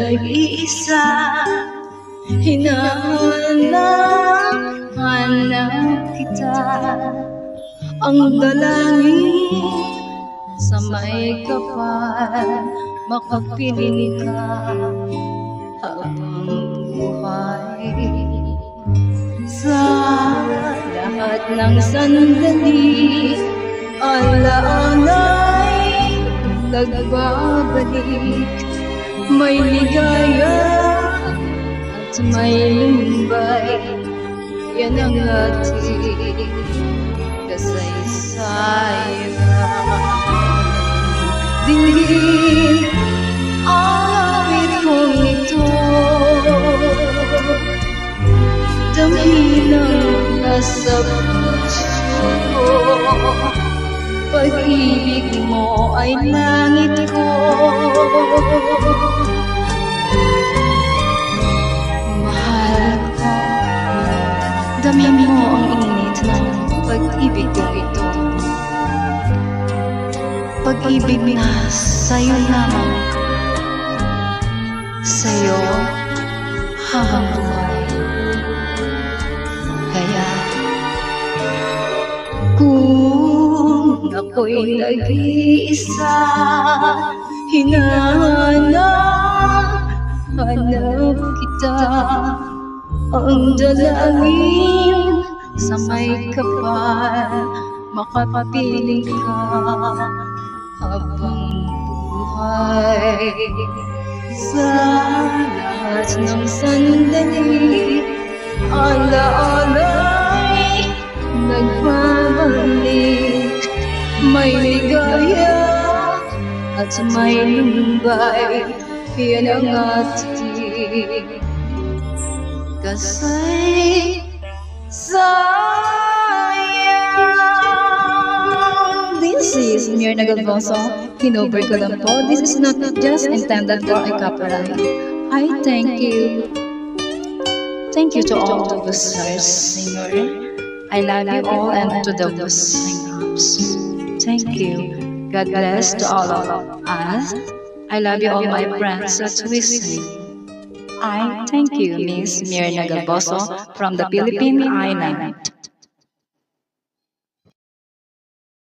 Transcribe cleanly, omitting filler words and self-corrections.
nag-iisa, hinahanap kita. Ang dalangin sa may kapal, makapiling ka habang buhay. Sa lahat ng sandali, alaala'y nagbabalik. May ligaya at may lumbay, yan ang ating kasaysayan. Dinggin ang awit kong ito, damhin ang nasa puso ko. Pag-ibig mo ay langit ko, mahal ko. Damhin mo ang init ng pag-ibig ko ito, pag-ibig na sa'yo lamang, sa'yo habang buhay. Kaya kung ako'y nag-iisa, hinahanap kita. Ang dalangin sa may kapal, makapiling ka habang buhay. Sa lahat ng sandali, alaala'y nagbabalik. May ligaya at may lumbay, yan ang ating kasaysayan. This is Mirna Galvoso. Hinover ko lang po. This is not just intended for a copyright. I thank you. Thank you to all the listeners, singer. I love you all, and to the singers. Thank you. God bless to all of us. I love you all, my friends that listen. I thank you, Miss Mirna Galvoso from the Philippine Island.